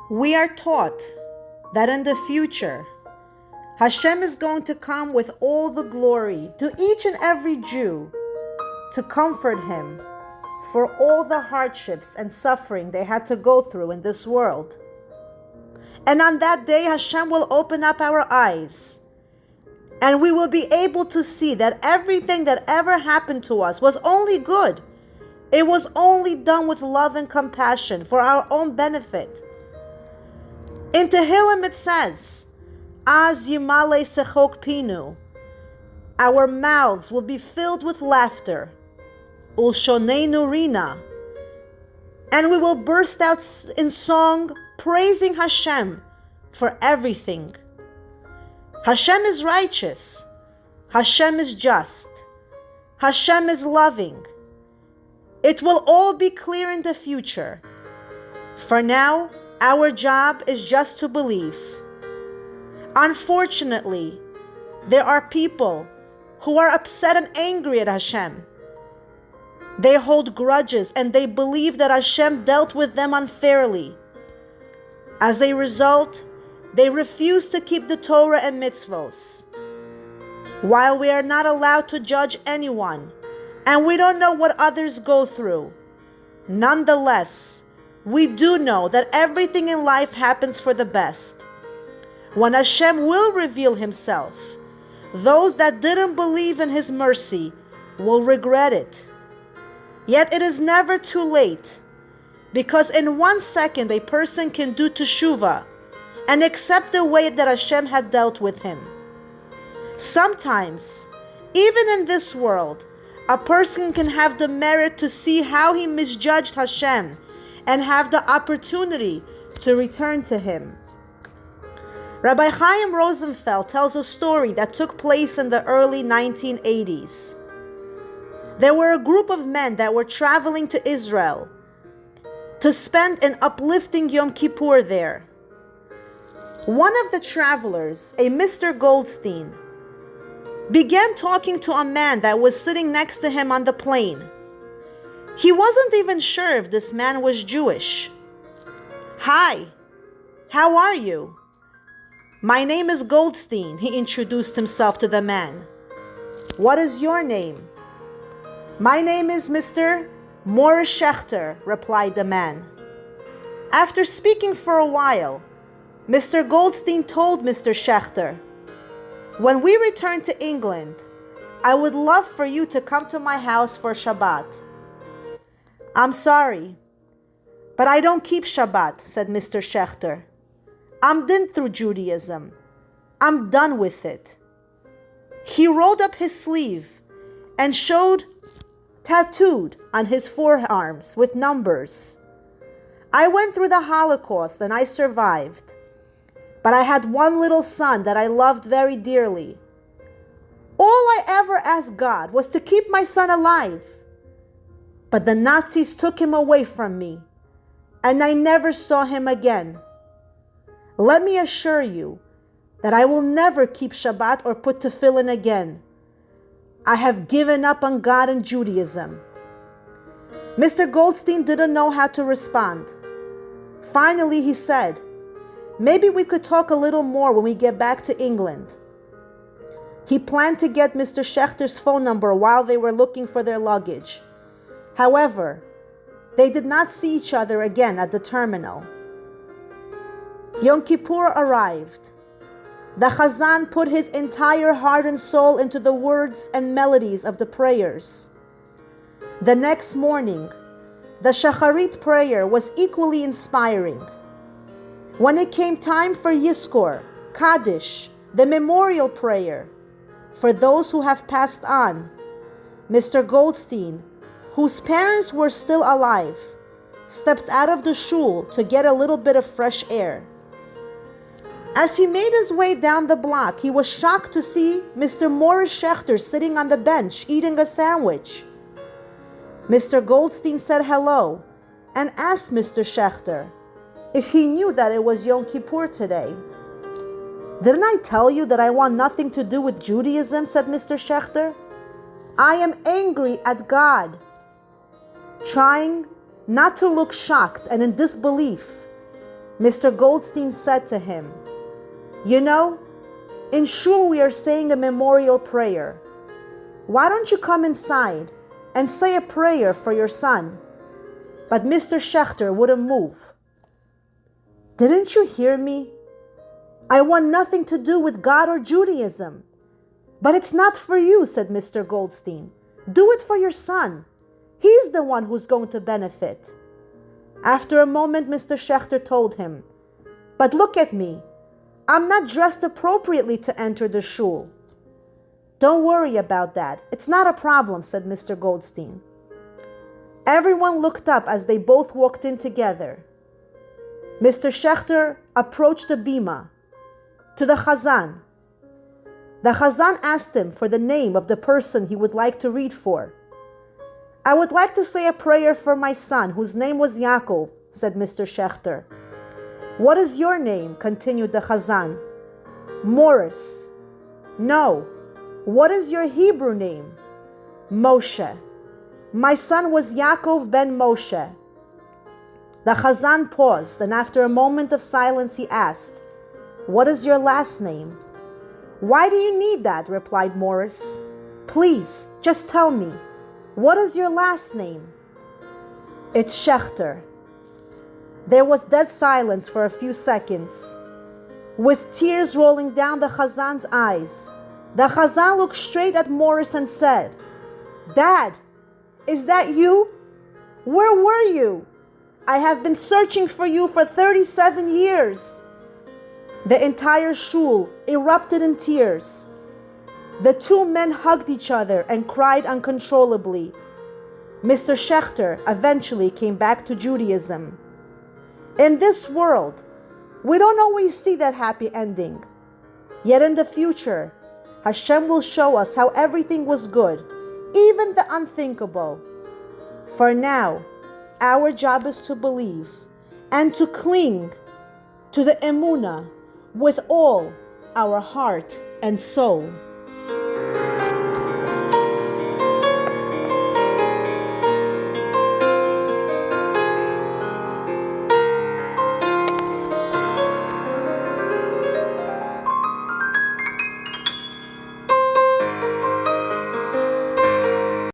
We are taught that in the future, Hashem is going to come with all the glory to each and every Jew to comfort him for all the hardships and suffering they had to go through in this world. And on that day, Hashem will open up our eyes and we will be able to see that everything that ever happened to us was only good. It was only done with love and compassion for our own benefit. In Tehillim it says, Az yimale sechok pinu, our mouths will be filled with laughter, ulshoneinu rina, and we will burst out in song praising Hashem for everything. Hashem is righteous, Hashem is just, Hashem is loving. It will all be clear in the future. For now, our job is just to believe. Unfortunately, there are people who are upset and angry at Hashem. They hold grudges and they believe that Hashem dealt with them unfairly. As a result, they refuse to keep the Torah and mitzvos. While we are not allowed to judge anyone, and we don't know what others go through, nonetheless, we do know that everything in life happens for the best. When Hashem will reveal Himself, those that didn't believe in His mercy will regret it. Yet it is never too late, because in 1 second a person can do teshuvah and accept the way that Hashem had dealt with him. Sometimes, even in this world, a person can have the merit to see how he misjudged Hashem and have the opportunity to return to Him. Rabbi Chaim Rosenfeld tells a story that took place in the early 1980s. There were a group of men that were traveling to Israel to spend an uplifting Yom Kippur there. One of the travelers, a Mr. Goldstein, began talking to a man that was sitting next to him on the plane. He wasn't even sure if this man was Jewish. "Hi, how are you?" "My name is Goldstein," he introduced himself to the man. "What is your name?" "My name is Mr. Morris Schechter," replied the man. After speaking for a while, Mr. Goldstein told Mr. Schechter, "When we return to England, I would love for you to come to my house for Shabbat." "I'm sorry, but I don't keep Shabbat," said Mr. Schechter. "I'm done through Judaism. I'm done with it." He rolled up his sleeve and showed tattooed on his forearms with numbers, "I went through the Holocaust and I survived. But I had one little son that I loved very dearly. All I ever asked God was to keep my son alive. But the Nazis took him away from me, and I never saw him again. Let me assure you that I will never keep Shabbat or put tefillin again. I have given up on God and Judaism." Mr. Goldstein didn't know how to respond. Finally, he said, "Maybe we could talk a little more when we get back to England." He planned to get Mr. Schechter's phone number while they were looking for their luggage. However, they did not see each other again at the terminal. Yom Kippur arrived. The Chazan put his entire heart and soul into the words and melodies of the prayers. The next morning, the Shacharit prayer was equally inspiring. When it came time for Yizkor, Kaddish, the memorial prayer, for those who have passed on, Mr. Goldstein, whose parents were still alive, stepped out of the shul to get a little bit of fresh air. As he made his way down the block, he was shocked to see Mr. Morris Schechter sitting on the bench eating a sandwich. Mr. Goldstein said hello and asked Mr. Schechter if he knew that it was Yom Kippur today. "Didn't I tell you that I want nothing to do with Judaism?" said Mr. Schechter. "I am angry at God." Trying not to look shocked and in disbelief, Mr. Goldstein said to him, "You know, in shul we are saying a memorial prayer. Why don't you come inside and say a prayer for your son?" But Mr. Schechter wouldn't move. "Didn't you hear me? I want nothing to do with God or Judaism." "But it's not for you," said Mr. Goldstein. "Do it for your son. He's the one who's going to benefit." After a moment, Mr. Schechter told him, "But look at me. I'm not dressed appropriately to enter the shul." "Don't worry about that. It's not a problem," said Mr. Goldstein. Everyone looked up as they both walked in together. Mr. Schechter approached the bima, to the Chazan. The Chazan asked him for the name of the person he would like to read for. "I would like to say a prayer for my son, whose name was Yaakov," said Mr. Schechter. "What is your name?" continued the Chazan. "Morris." "No. What is your Hebrew name?" "Moshe." "My son was Yaakov ben Moshe." The Chazan paused, and after a moment of silence he asked, "What is your last name?" "Why do you need that?" replied Morris. "Please, just tell me, what is your last name?" "It's Schechter." There was dead silence for a few seconds. With tears rolling down the Chazan's eyes, the Chazan looked straight at Morris and said, "Dad, is that you? Where were you? I have been searching for you for 37 years. The entire shul erupted in tears. The two men hugged each other and cried uncontrollably. Mr. Schechter eventually came back to Judaism. In this world, we don't always see that happy ending. Yet in the future, Hashem will show us how everything was good, even the unthinkable. For now, our job is to believe and to cling to the Emunah with all our heart and soul.